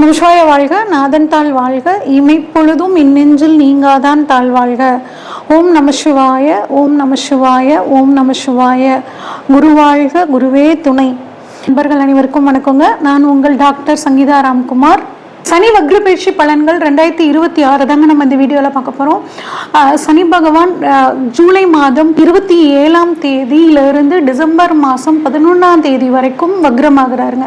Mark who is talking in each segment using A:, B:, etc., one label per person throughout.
A: நமசிவாய வாழ்க, நாதன் தாள் வாழ்க, இமைப்பொழுதும் இன்னெஞ்சில் நீங்காதான் தாழ் வாழ்க. ஓம் நம சிவாய, ஓம் நம சிவாய, ஓம் நம சிவாய. குருவாழ்க, குருவே துணை. நண்பர்கள் அனைவருக்கும் வணக்கங்க. நான் உங்கள் டாக்டர் சங்கீதா ராம்குமார். சனி வக்ர பயிற்சி பலன்கள் 2026 தாங்க நம்ம இந்த வீடியோவில் பார்க்க போகிறோம். சனி பகவான் ஜூலை மாதம் 27ஆம் தேதியிலிருந்து டிசம்பர் மாதம் 11ஆம் தேதி வரைக்கும் வக்ரமாகிறாருங்க.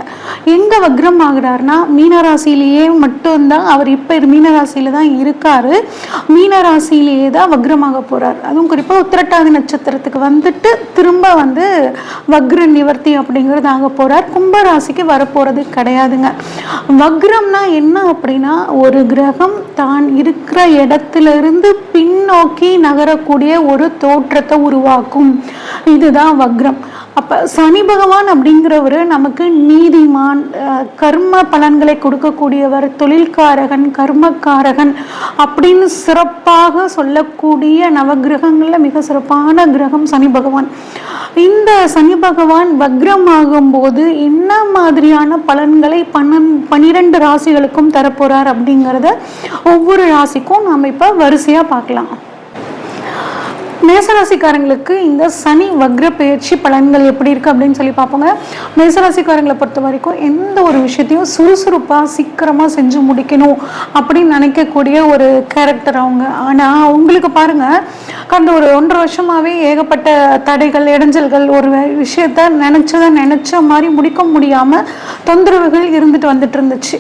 A: எங்கே வக்ரம் ஆகிறாருன்னா மீனராசிலேயே மட்டும்தான். அவர் இப்போ மீனராசியில் தான் இருக்கார். மீனராசிலேயே தான் வக்ரமாக போகிறார். அதுவும் குறிப்பாக உத்திரட்டாதி நட்சத்திரத்துக்கு வந்துட்டு திரும்ப வக்ர நிவர்த்தி அப்படிங்கிறது ஆக போகிறார். கும்பராசிக்கு வரப்போகிறது கிடையாதுங்க. வக்ரம்னா என்ன அப்படின்னா, ஒரு கிரகம் தான் இருக்கிற இடத்திலிருந்து பின்னோக்கி நகரக்கூடிய ஒரு தோற்றத்தை உருவாக்கும். இதுதான் வக்ரம். அப்போ சனி பகவான் அப்படிங்கிறவர் நமக்கு நீதிமான், கர்ம பலன்களை கொடுக்கக்கூடியவர், தொழில்காரகன், கர்மக்காரகன் அப்படின்னு சிறப்பாக சொல்லக்கூடிய நவகிரகங்களில் மிக சிறப்பான கிரகம் சனி பகவான். இந்த சனி பகவான் வக்ரமாகும் போது என்ன மாதிரியான பலன்களை 12 ராசிகளுக்கும் தரப்போறார் அப்படிங்கிறத ஒவ்வொரு ராசிக்கும் நாம் இப்போ வரிசையாக பார்க்கலாம். மேசராசிக்காரங்களுக்கு இந்த சனி வக்ர பயிற்சி பலன்கள் எப்படி இருக்குது அப்படின்னு சொல்லி பார்ப்போங்க. மேசராசிக்காரங்களை பொறுத்த வரைக்கும் எந்த ஒரு விஷயத்தையும் சுறுசுறுப்பாக சீக்கிரமாக செஞ்சு முடிக்கணும் அப்படின்னு நினைக்கக்கூடிய ஒரு கேரக்டர் அவங்க. ஆனால் உங்களுக்கு பாருங்கள், கடந்த ஒரு 1.5 வருஷமாகவே ஏகப்பட்ட தடைகள், இடைஞ்சல்கள், ஒரு விஷயத்த நினச்ச மாதிரி முடிக்க முடியாமல் தொந்தரவுகள் வந்துட்டு இருந்துச்சு.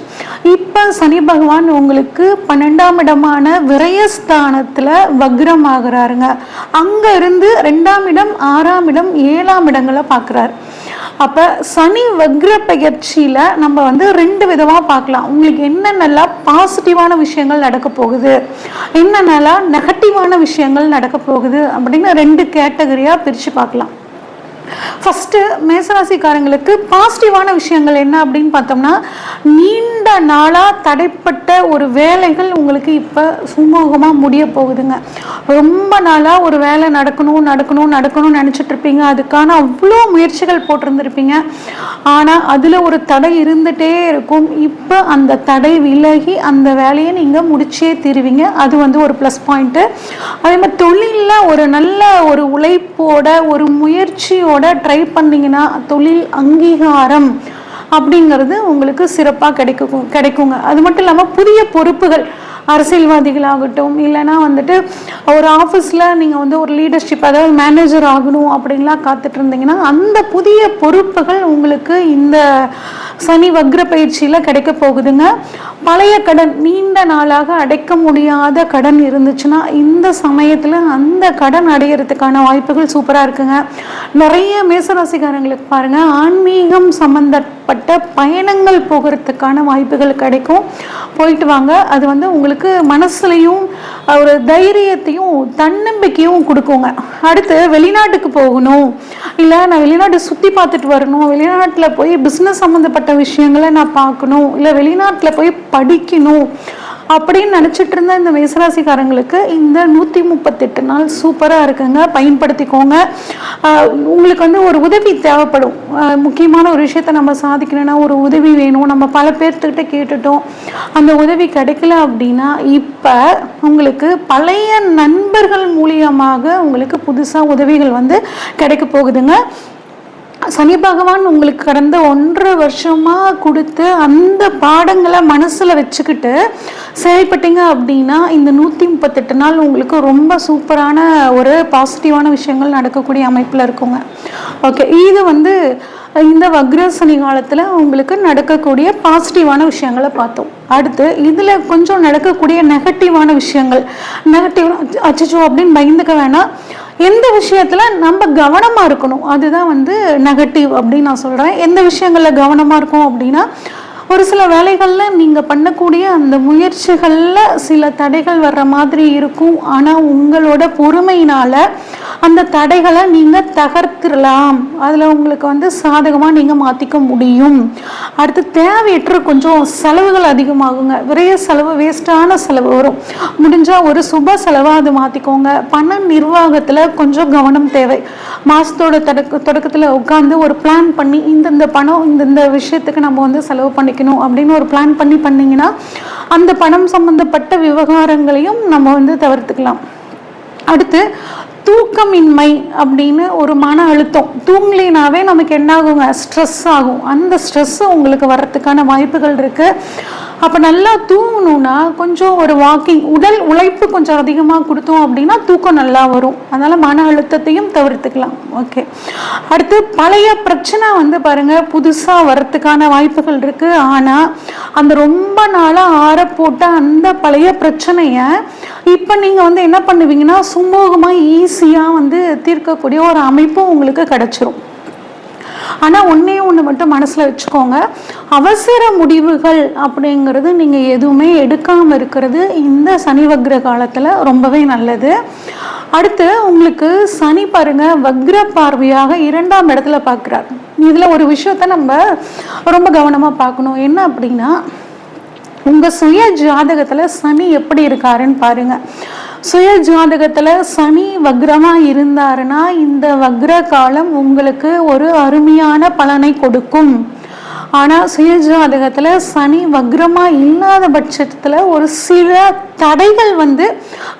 A: இப்போ சனி பகவான் உங்களுக்கு 12ஆம் இடமான விரயஸ்தானத்தில் வக்ரம் ஆகிறாருங்க. அங்க இருந்து 2ஆம் இடம், 6ஆம் இடம், 7ஆம் இடங்களை பார்க்குறாரு. அப்போ சனி வக்ர பயிற்சியில் நம்ம 2 விதமாக பார்க்கலாம். உங்களுக்கு என்னென்னலாம் பாசிட்டிவான விஷயங்கள் நடக்க போகுது, என்னென்னலாம் நெகட்டிவான விஷயங்கள் நடக்க போகுது அப்படின்னு 2 கேட்டகரியாக பிரித்து பார்க்கலாம். ஃபஸ்ட்டு மேசராசிக்காரங்களுக்கு பாசிட்டிவான விஷயங்கள் என்ன அப்படின்னு பார்த்தோம்னா, நீண்ட நாளாக தடைப்பட்ட ஒரு வேலைகள் உங்களுக்கு இப்போ சுமூகமாக முடிய போகுதுங்க. ரொம்ப நாளாக ஒரு வேலை நடக்கணும்னு நினச்சிட்டு இருப்பீங்க. அதுக்கான அவ்வளோ முயற்சிகள் போட்டிருந்துருப்பீங்க. ஆனால் அதில் ஒரு தடை இருந்துகிட்டே இருக்கும். இப்போ அந்த தடை விலகி அந்த வேலையை நீங்கள் முடிச்சே தீருவீங்க. அது ஒரு ப்ளஸ் பாயிண்ட்டு. அதே மாதிரி தொழிலில் ஒரு நல்ல ஒரு உழைப்போட, ஒரு முயற்சியோட ட்ரை பண்ணிங்கன்னா தொழில் அங்கீகாரம் அப்படிங்கிறது உங்களுக்கு சிறப்பாக கிடைக்குங்க. அது மட்டும் இல்லாமல் புதிய பொறுப்புகள், அரசியல்வாதிகளாகட்டும், இல்லைன்னா ஒரு ஆஃபீஸில் நீங்கள் ஒரு லீடர்ஷிப், அதாவது மேனேஜர் ஆகணும் அப்படின்லாம் காத்துட்டு இருந்தீங்கன்னா அந்த புதிய பொறுப்புகள் உங்களுக்கு இந்த சனி வக்ர பயிற்சியில் கிடைக்க போகுதுங்க. பழைய கடன், நீண்ட நாளாக அடைக்க முடியாத கடன் இருந்துச்சுன்னா இந்த சமயத்தில் அந்த கடன் அடையிறதுக்கான வாய்ப்புகள் சூப்பராக இருக்குங்க. நிறைய மேசராசிக்காரங்களுக்கு பாருங்கள், ஆன்மீகம் சம்பந்தப்பட்ட பயணங்கள் போகிறதுக்கான வாய்ப்புகள் கிடைக்கும். போயிட்டு வாங்க. அது உங்களுக்கு மனசுலையும் ஒரு தைரியத்தையும் தன்னம்பிக்கையும் கொடுக்குங்க. அடுத்து வெளிநாட்டுக்கு போகணும், இல்லை நான் வெளிநாட்டை சுற்றி பார்த்துட்டு வரணும், வெளிநாட்டில் போய் பிஸ்னஸ் சம்மந்தப்பட்ட விஷயங்களை நான் பார்க்கணும், இல்லை வெளிநாட்டில் போய் படிக்கணும் அப்படின்னு நினச்சிட்டு இருந்த இந்த மேசராசிக்காரங்களுக்கு இந்த 138 நாள் சூப்பராக இருக்குங்க. பயன்படுத்திக்கோங்க. உங்களுக்கு ஒரு உதவி தேவைப்படும். முக்கியமான ஒரு விஷயத்த நம்ம சாதிக்கணும்னா ஒரு உதவி வேணும். நம்ம பல பேர்த்துக்கிட்ட கேட்டுட்டோம், அந்த உதவி கிடைக்கல அப்படின்னா இப்போ உங்களுக்கு பழைய நண்பர்கள் மூலியமாக உங்களுக்கு புதுசாக உதவிகள் கிடைக்க போகுதுங்க. சனி பகவான் உங்களுக்கு கடந்த 1.5 வருஷமாக கொடுத்து அந்த பாடங்களை மனசில் வச்சுக்கிட்டு செயல்பட்டீங்க அப்படின்னா இந்த 138 நாள் உங்களுக்கு ரொம்ப சூப்பரான ஒரு பாசிட்டிவான விஷயங்கள் நடக்கக்கூடிய அமைப்பில் இருக்குங்க. ஓகே, இது இந்த வக்ர சனி காலத்தில் உங்களுக்கு நடக்கக்கூடிய பாசிட்டிவான விஷயங்களை பார்த்தோம். அடுத்து இதில் கொஞ்சம் நடக்கக்கூடிய நெகட்டிவான விஷயங்கள். அச்சோ அப்படின்னு பயந்துக்க வேணாம். எந்த விஷயத்தில் நம்ம கவனமாக இருக்கணும் அதுதான் நெகட்டிவ் அப்படின்னு நான் சொல்கிறேன். எந்த விஷயங்களில் கவனமாக இருக்கும் அப்படின்னா, ஒரு சில வேலைகளில் நீங்கள் பண்ணக்கூடிய அந்த முயற்சிகளில் சில தடைகள் வர்ற மாதிரி இருக்கும். ஆனால் உங்களோட பொறுமையினால் அந்த தடைகளை நீங்கள் தகர்த்துடலாம். அதில் உங்களுக்கு வந்து சாதகமாக நீங்கள் மாற்றிக்க முடியும். அடுத்து தேவையற்ற கொஞ்சம் செலவுகள் அதிகமாகுங்க. விரைய செலவு, வேஸ்ட்டான செலவு வரும். முடிஞ்சால் ஒரு சுப செலவாக அது மாற்றிக்கோங்க. பண நிர்வாகத்தில் கொஞ்சம் கவனம் தேவை. மாதத்தோட தொடக்கத்தில் உட்காந்து ஒரு பிளான் பண்ணி இந்த பணம் இந்த விஷயத்துக்கு நம்ம வந்து செலவு பண்ணிக்கணும் அப்படின்னு ஒரு பிளான் பண்ணி பண்ணிங்கன்னா அந்த பணம் சம்பந்தப்பட்ட விவகாரங்களையும் நம்ம வந்து தவிர்த்துக்கலாம். அடுத்து தூக்கமின்மை அப்படின்னு ஒரு மன அழுத்தம். தூங்கலினாவே நமக்கு என்ன ஆகுங்க, ஸ்ட்ரெஸ் ஆகும். அந்த ஸ்ட்ரெஸ் உங்களுக்கு வர்றதுக்கான வாய்ப்புகள் இருக்குது. அப்போ நல்லா தூங்கணுன்னா கொஞ்சம் ஒரு வாக்கிங், உடல் உழைப்பு கொஞ்சம் அதிகமாக கொடுத்தோம் அப்படின்னா தூக்கம் நல்லா வரும். அதனால் மன அழுத்தத்தையும் தவிர்த்துக்கலாம். ஓகே. அடுத்து பழைய பிரச்சனை வந்து பாருங்கள் புதுசாக வர்றதுக்கான வாய்ப்புகள் இருக்குது. ஆனால் அந்த ரொம்ப நாளாக ஆறப்போட்ட அந்த பழைய பிரச்சனையை இப்போ நீங்கள் வந்து என்ன பண்ணுவீங்கன்னா சுமூகமாக ஈஸியாக வந்து தீர்க்கக்கூடிய ஒரு அமைப்பும் உங்களுக்கு கிடச்சிரும். ஆனால் ஒன்று மட்டும் மனசில் வச்சுக்கோங்க, அவசர முடிவுகள் அப்படிங்கிறது நீங்கள் எதுவுமே எடுக்காமல் இருக்கிறது இந்த சனி வக்ர காலத்தில் ரொம்பவே நல்லது. அடுத்து உங்களுக்கு சனி பாருங்க வக்ர பார்வையாக 2ஆம் இடத்துல பார்க்குறார். இதில் ஒரு விஷயத்த நம்ம ரொம்ப கவனமாக பார்க்கணும். என்ன அப்படின்னா, உங்கள் சுய ஜாதகத்தில் சனி எப்படி இருக்காருன்னு பாருங்க. சுய ஜாதகத்தில் சனி வக்ரமாக இருந்தாருன்னா இந்த வக்ர காலம் உங்களுக்கு ஒரு அருமையான பலனை கொடுக்கும். ஆனால் சுய ஜாதகத்தில் சனி வக்ரமாக இல்லாத பட்சத்தில் ஒரு சில தடைகள் வந்து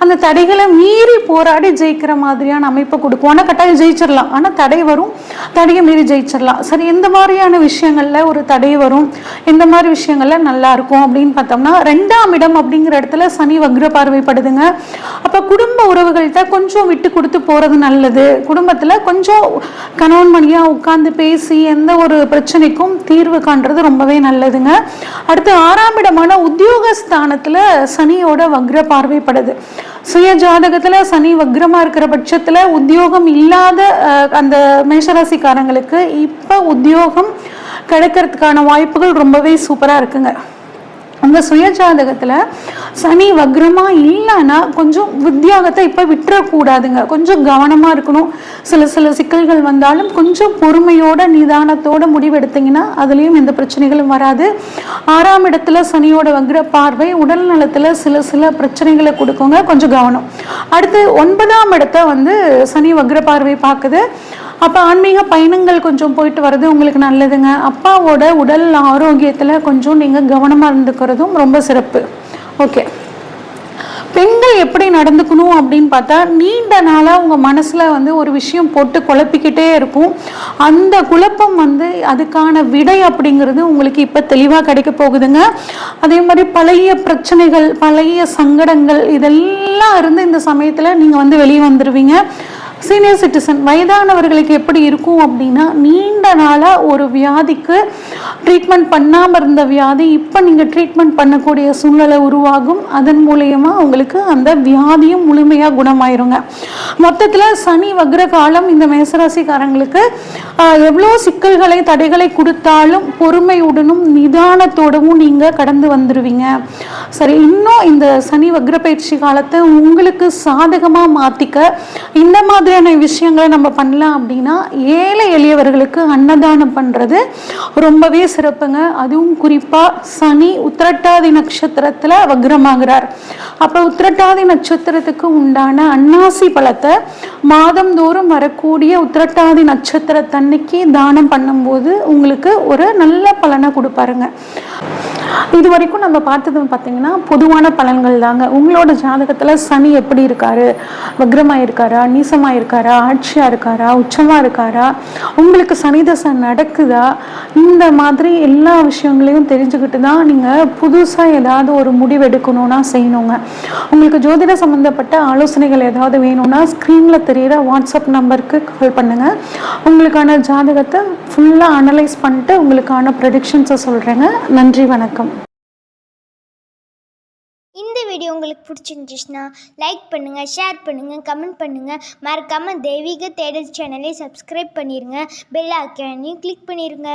A: அந்த தடைகளை மீறி போராடி ஜெயிக்கிற மாதிரியான அமைப்பை கொடுக்கும். ஆனால் கட்டாயம் ஜெயிச்சிடலாம், ஆனால் தடை வரும், தடையை மீறி ஜெயிச்சிடலாம். சரி, எந்த மாதிரியான விஷயங்களில் ஒரு தடை வரும், எந்த மாதிரி விஷயங்கள்ல நல்லா இருக்கும் அப்படின்னு பார்த்தோம்னா, 2ஆம் இடம் அப்படிங்கிற இடத்துல சனி வக்ர பார்வைப்படுதுங்க. அப்போ குடும்ப உறவுகள்கிட்ட கொஞ்சம் விட்டு கொடுத்து போகிறது நல்லது. குடும்பத்தில் கொஞ்சம் கணவன் மணியாக உட்கார்ந்து பேசி எந்த ஒரு பிரச்சனைக்கும் தீர்வு காண்றது ரொம்பவே நல்லதுங்க. அடுத்து 6ஆம் இடமான உத்தியோகஸ்தானத்தில் சனியோட வக்ர பார்வைப்படுது. சுய ஜாதகத்துல சனி வக்ரமா இருக்கிற பட்சத்துல உத்தியோகம் இல்லாத அந்த மேஷராசிக்காரங்களுக்கு இப்ப உத்தியோகம் கிடைக்கிறதுக்கான வாய்ப்புகள் ரொம்பவே சூப்பரா இருக்குங்க. அந்த சுய ஜாதகத்தில் சனி வக்ரமாக இல்லைன்னா கொஞ்சம் உத்தியோகத்தை இப்போ விட்டுறக்கூடாதுங்க. கொஞ்சம் கவனமாக இருக்கணும். சில சிக்கல்கள் வந்தாலும் கொஞ்சம் பொறுமையோட நிதானத்தோட முடிவெடுத்தீங்கன்னா அதுலேயும் எந்த பிரச்சனைகளும் வராது. 6ஆம் இடத்துல சனியோட வக்ர பார்வை உடல் நலத்தில் சில பிரச்சனைகளை கொடுக்குங்க, கொஞ்சம் கவனம். அடுத்து 9ஆம் இடத்தை வந்து சனி வக்ர பார்வை பார்க்குது. அப்போ ஆன்மீக பயணங்கள் கொஞ்சம் போயிட்டு வர்றது உங்களுக்கு நல்லதுங்க. அப்பாவோட உடல் ஆரோக்கியத்தில் கொஞ்சம் நீங்கள் கவனமாக இருந்துக்கிறதும் ரொம்ப சிறப்பு. ஓகே. பெண்கள் எப்படி நடந்துக்கணும் அப்படின்னு பார்த்தா, நீண்ட நாளாக உங்கள் மனசில் வந்து ஒரு விஷயம் போட்டு குழப்பிக்கிட்டே இருக்கும். அந்த குழப்பம் வந்து அதுக்கான விடை அப்படிங்கிறது உங்களுக்கு இப்போ தெளிவாக கிடைக்க போகுதுங்க. அதே மாதிரி பழைய பிரச்சனைகள், பழைய சங்கடங்கள் இதெல்லாம் இருந்து இந்த சமயத்தில் நீங்கள் வந்து வெளியே வந்துடுவீங்க. சீனியர் சிட்டிசன் வயதானவர்களுக்கு எப்படி இருக்கும் அப்படின்னா, நீண்ட நாளாக ஒரு வியாதிக்கு ட்ரீட்மெண்ட் பண்ணாமல் இருந்த வியாதி இப்போ நீங்கள் ட்ரீட்மெண்ட் பண்ணக்கூடிய சூழ்நிலை உருவாகும். அதன் மூலயமா உங்களுக்கு அந்த வியாதியும் முழுமையாக குணமாயிருங்க. மொத்தத்தில் சனி வக்ர காலம் இந்த மேசராசிக்காரங்களுக்கு எவ்வளோ சிக்கல்களை தடைகளை கொடுத்தாலும் பொறுமையுடனும் நிதானத்தோடவும் நீங்கள் கடந்து வந்துடுவீங்க. சரி, இன்னும் இந்த சனி வக்ர பயிற்சி காலத்தை உங்களுக்கு சாதகமாக மாற்றிக்க இந்த மாதிரி விஷயங்களை நம்ம பண்ணலாம் அப்படின்னா, ஏழை எளியவர்களுக்கு அன்னதானம் பண்றது ரொம்பவே சிறப்புங்க. அதுவும் குறிப்பா சனி உத்திரட்டாதி நட்சத்திரத்துல வக்ரமாகிறார். அப்ப உத்திரட்டாதி நட்சத்திரத்துக்கு உண்டான அன்னாசி பழத்தை மாதந்தோறும் வரக்கூடிய உத்திரட்டாதி நட்சத்திரத்தன்னைக்கு தானம் பண்ணும்போது உங்களுக்கு ஒரு நல்ல பலனை கொடுப்பாருங்க. இது வரைக்கும் நம்ம பார்த்தது பார்த்தீங்கன்னா பொதுவான பலன்கள் தாங்க. உங்களோட ஜாதகத்தில் சனி எப்படி இருக்காரு, வக்ரமாக இருக்காரா, நீசமாக இருக்காரா, ஆட்சியாக இருக்காரா, உச்சமாக இருக்காரா, உங்களுக்கு சனி தசை நடக்குதா, இந்த மாதிரி எல்லா விஷயங்களையும் தெரிஞ்சுக்கிட்டு தான் நீங்கள் புதுசாக ஏதாவது ஒரு முடிவு எடுக்கணும்னா செய்யணுங்க. உங்களுக்கு ஜோதிட சம்மந்தப்பட்ட ஆலோசனைகள் ஏதாவது வேணும்னா ஸ்க்ரீனில் தெரிகிற வாட்ஸ்அப் நம்பருக்கு கால் பண்ணுங்கள். உங்களுக்கான ஜாதகத்தை ஃபுல்லாக அனலைஸ் பண்ணிட்டு உங்களுக்கான ப்ரெடிக்ஷன்ஸை சொல்கிறேங்க. நன்றி, வணக்கம்.
B: இந்த வீடியோ உங்களுக்கு பிடிச்சிருந்துச்சுன்னா லைக் பண்ணுங்கள், ஷேர் பண்ணுங்கள், கமெண்ட் பண்ணுங்கள். மறக்காமல் தெய்வீக தேடல் சேனலை சப்ஸ்கிரைப் பண்ணிடுங்க. பெல் ஐக்கானையும் கிளிக் பண்ணிடுங்க.